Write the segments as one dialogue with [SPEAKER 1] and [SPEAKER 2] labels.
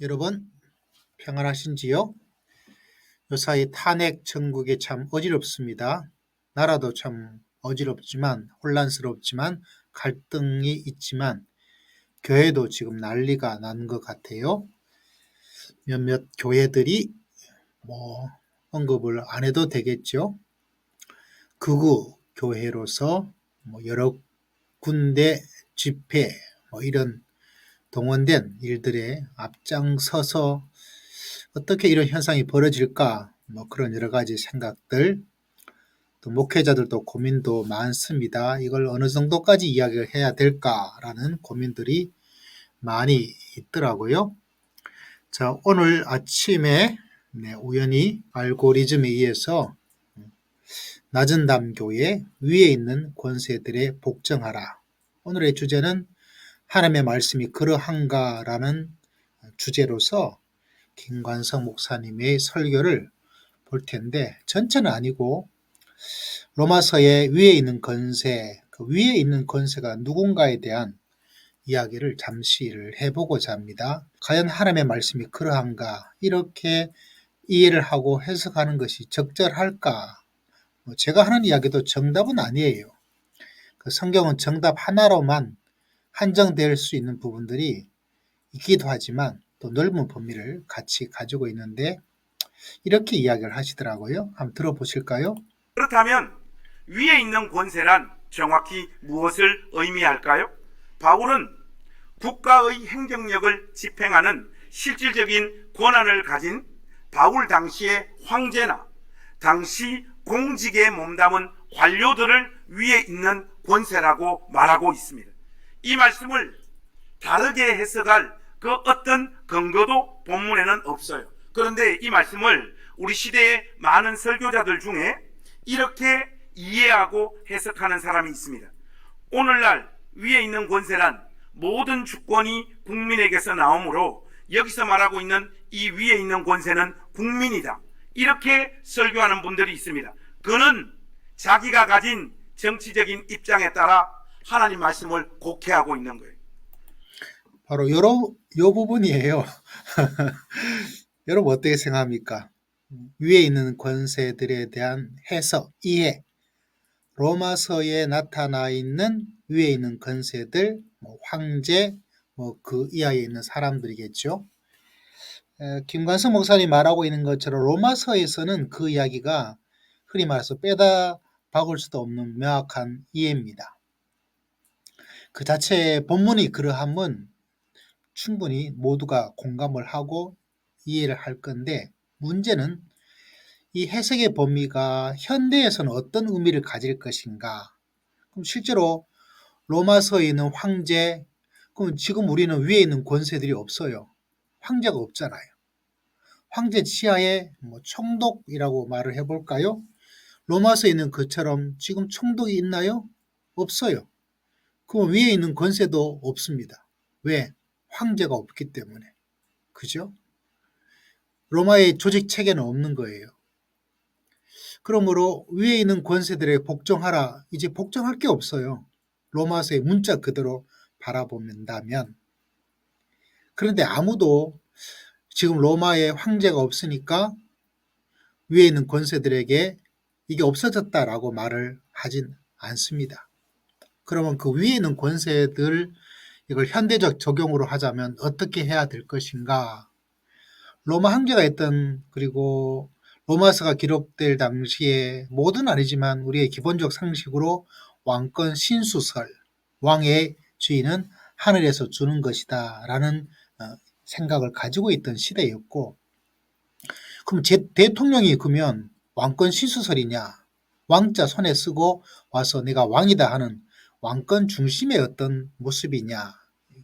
[SPEAKER 1] 여러분 평안하신지요? 요사이 탄핵 정국이 참 어지럽습니다. 나라도 참 어지럽지만 혼란스럽지만 갈등이 있지만 교회도 지금 난리가 난 것 같아요. 몇몇 교회들이 언급을 안 해도 되겠죠. 극우 교회로서 여러 군데 집회 이런 동원된 일들에 앞장서서 어떻게 이런 현상이 벌어질까 그런 여러 가지 생각들, 또 목회자들도 고민도 많습니다. 이걸 어느 정도까지 이야기를 해야 될까라는 고민들이 많이 있더라고요. 자, 오늘 아침에 우연히 알고리즘에 의해서 낮은담교회 위에 있는 권세들에 복종하라. 오늘의 주제는 하나님의 말씀이 그러한가라는 주제로서 김관성 목사님의 설교를 볼 텐데, 전체는 아니고 로마서의 위에 있는 권세, 그 위에 있는 권세가 누군가에 대한 이야기를 잠시 해보고자 합니다. 과연 하나님의 말씀이 그러한가, 이렇게 이해를 하고 해석하는 것이 적절할까? 제가 하는 이야기도 정답은 아니에요. 그 성경은 정답 하나로만 한정될 수 있는 부분들이 있기도 하지만 또 넓은 범위를 같이 가지고 있는데, 이렇게 이야기를 하시더라고요. 한번 들어보실까요?
[SPEAKER 2] 그렇다면 위에 있는 권세란 정확히 무엇을 의미할까요? 바울은 국가의 행정력을 집행하는 실질적인 권한을 가진 바울 당시의 황제나 당시 공직에 몸담은 관료들을 위에 있는 권세라고 말하고 있습니다. 이 말씀을 다르게 해석할 그 어떤 근거도 본문에는 없어요. 그런데 이 말씀을 우리 시대의 많은 설교자들 중에 이렇게 이해하고 해석하는 사람이 있습니다. 오늘날 위에 있는 권세란 모든 주권이 국민에게서 나오므로 여기서 말하고 있는 이 위에 있는 권세는 국민이다, 이렇게 설교하는 분들이 있습니다. 그는 자기가 가진 정치적인 입장에 따라 하나님 말씀을 곡해하고 있는 거예요.
[SPEAKER 1] 바로 요 부분이에요. 여러분 어떻게 생각합니까? 위에 있는 권세들에 대한 해석, 이해. 로마서에 나타나 있는 위에 있는 권세들, 황제, 그 이하에 있는 사람들이겠죠. 김관성 목사님 말하고 있는 것처럼 로마서에서는 그 이야기가 흔히 말해서 빼다 박을 수도 없는 명확한 이해입니다. 그 자체의 본문이 그러함은 충분히 모두가 공감을 하고 이해를 할 건데, 문제는 이 해석의 범위가 현대에서는 어떤 의미를 가질 것인가. 그럼 실제로 로마서에 있는 황제, 그럼 지금 우리는 위에 있는 권세들이 없어요. 황제가 없잖아요. 황제 치하에 총독이라고 말을 해볼까요? 로마서에 있는 것처럼 지금 총독이 있나요? 없어요. 그럼 위에 있는 권세도 없습니다. 왜? 황제가 없기 때문에. 그죠? 로마의 조직 체계는 없는 거예요. 그러므로 위에 있는 권세들에 복종하라. 이제 복종할 게 없어요. 로마서의 문자 그대로 바라본다면. 그런데 아무도 지금 로마의 황제가 없으니까 위에 있는 권세들에게 이게 없어졌다라고 말을 하진 않습니다. 그러면 그 위에 있는 권세들, 이걸 현대적 적용으로 하자면 어떻게 해야 될 것인가? 로마 황제가 있던, 그리고 로마서가 기록될 당시에 뭐든 아니지만 우리의 기본적 상식으로 왕권 신수설, 왕의 주인은 하늘에서 주는 것이다 라는 생각을 가지고 있던 시대였고, 그럼 대통령이 그러면 왕권 신수설이냐, 왕자 손에 쓰고 와서 내가 왕이다 하는 왕권 중심의 어떤 모습이냐,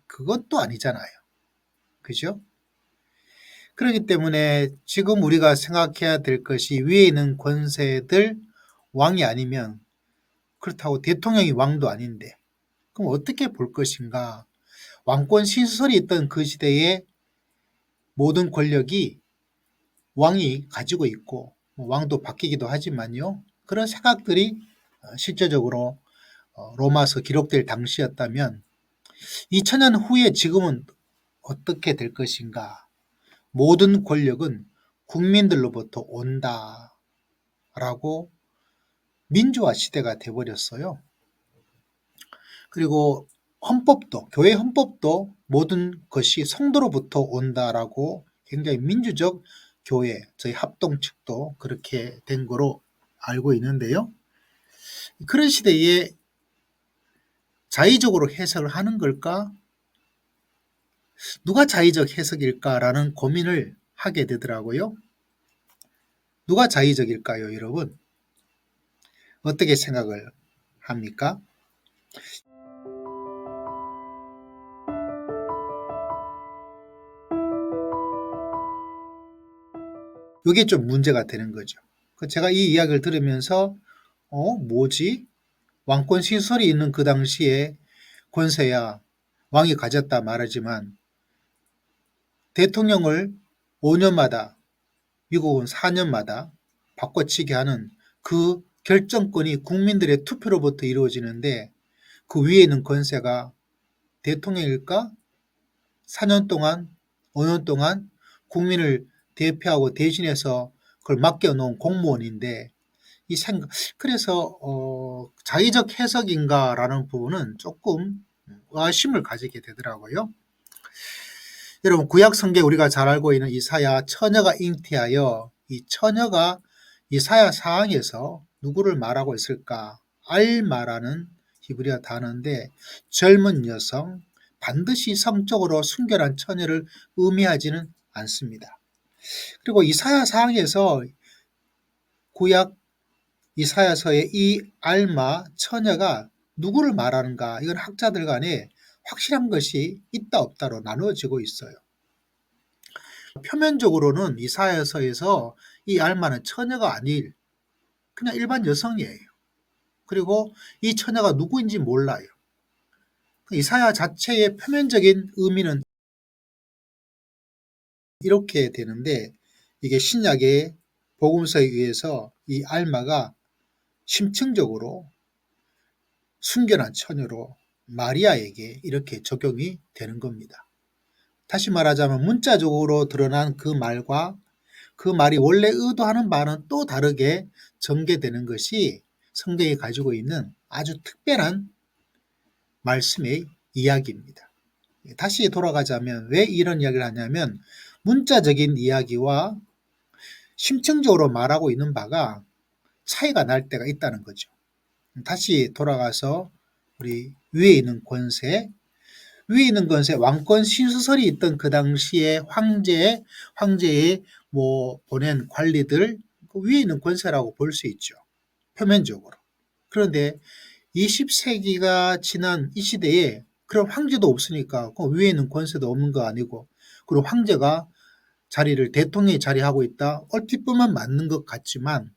[SPEAKER 1] 그것도 아니잖아요. 그죠? 그렇기 때문에 지금 우리가 생각해야 될 것이 위에 있는 권세들 왕이 아니면, 그렇다고 대통령이 왕도 아닌데 그럼 어떻게 볼 것인가. 왕권 신수설이 있던 그 시대에 모든 권력이 왕이 가지고 있고 왕도 바뀌기도 하지만요, 그런 생각들이 실제적으로 로마서 기록될 당시였다면 2000년 후에 지금은 어떻게 될 것인가. 모든 권력은 국민들로부터 온다라고 민주화 시대가 돼버렸어요. 그리고 헌법도, 교회 헌법도 모든 것이 성도로부터 온다라고 굉장히 민주적 교회, 저희 합동 측도 그렇게 된 거로 알고 있는데요. 그런 시대에 자의적으로 해석을 하는 걸까? 누가 자의적 해석일까라는 고민을 하게 되더라고요. 누가 자의적일까요, 여러분? 어떻게 생각을 합니까? 이게 좀 문제가 되는 거죠. 제가 이 이야기를 들으면서 뭐지? 왕권 시설이 있는 그 당시에 권세야 왕이 가졌다 말하지만 대통령을 5년마다 미국은 4년마다 바꿔치기 하는 그 결정권이 국민들의 투표로부터 이루어지는데 그 위에 있는 권세가 대통령일까? 4년 동안, 5년 동안 국민을 대표하고 대신해서 그걸 맡겨놓은 공무원인데 이 생각, 그래서 자의적 해석인가라는 부분은 조금 의심을 가지게 되더라고요. 여러분 구약 성경 우리가 잘 알고 있는 이사야 처녀가 잉태하여 이 처녀가 이사야 사항에서 누구를 말하고 있을까? 알마라는 히브리어 단어인데 젊은 여성, 반드시 성적으로 순결한 처녀를 의미하지는 않습니다. 그리고 이사야 사항에서 구약 이사야서의 이 알마 처녀가 누구를 말하는가? 이건 학자들 간에 확실한 것이 있다 없다로 나누어지고 있어요. 표면적으로는 이사야서에서 이 알마는 처녀가 아닐 그냥 일반 여성이에요. 그리고 이 처녀가 누구인지 몰라요. 이사야 자체의 표면적인 의미는 이렇게 되는데 이게 신약의 복음서에 의해서 이 알마가 심층적으로 순결한 처녀로 마리아에게 이렇게 적용이 되는 겁니다. 다시 말하자면 문자적으로 드러난 그 말과 그 말이 원래 의도하는 바는 또 다르게 전개되는 것이 성경이 가지고 있는 아주 특별한 말씀의 이야기입니다. 다시 돌아가자면 왜 이런 이야기를 하냐면 문자적인 이야기와 심층적으로 말하고 있는 바가 차이가 날 때가 있다는 거죠. 다시 돌아가서 우리 위에 있는 권세, 왕권 신수설이 있던 그 당시에 황제의 보낸 관리들 그 위에 있는 권세라고 볼 수 있죠. 표면적으로. 그런데 20세기가 지난 이 시대에 그런 황제도 없으니까 그 위에 있는 권세도 없는 거 아니고 그리고 황제가 대통령이 자리하고 있다. 얼핏 보면 맞는 것 같지만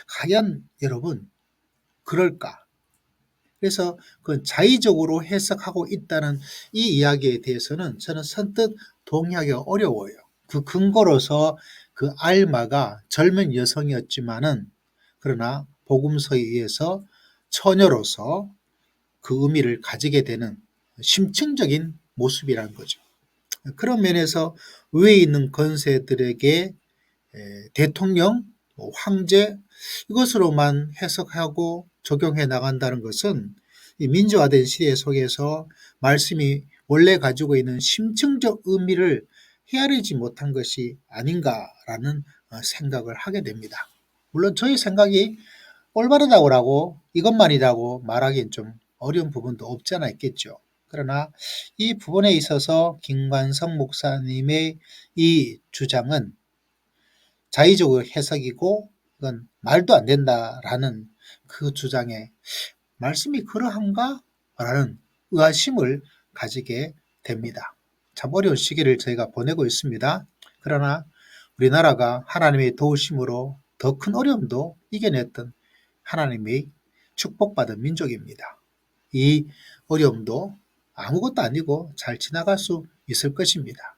[SPEAKER 1] 과연 여러분 그럴까? 그래서 그 자의적으로 해석하고 있다는 이 이야기에 대해서는 저는 선뜻 동의하기가 어려워요. 그 근거로서 그 알마가 젊은 여성이었지만은 그러나 복음서에 의해서 처녀로서 그 의미를 가지게 되는 심층적인 모습이라는 거죠. 그런 면에서 위에 있는 권세들에게 대통령, 황제 이것으로만 해석하고 적용해 나간다는 것은 이 민주화된 시대 속에서 말씀이 원래 가지고 있는 심층적 의미를 헤아리지 못한 것이 아닌가라는 생각을 하게 됩니다. 물론 저희 생각이 올바르다고 이것만이라고 말하기엔 좀 어려운 부분도 없지 않아 있겠죠. 그러나 이 부분에 있어서 김관성 목사님의 이 주장은 자의적으로 해석이고 이건 말도 안 된다라는 그 주장에 말씀이 그러한가? 라는 의아심을 가지게 됩니다. 참 어려운 시기를 저희가 보내고 있습니다. 그러나 우리나라가 하나님의 도우심으로 더 큰 어려움도 이겨냈던 하나님의 축복받은 민족입니다. 이 어려움도 아무것도 아니고 잘 지나갈 수 있을 것입니다.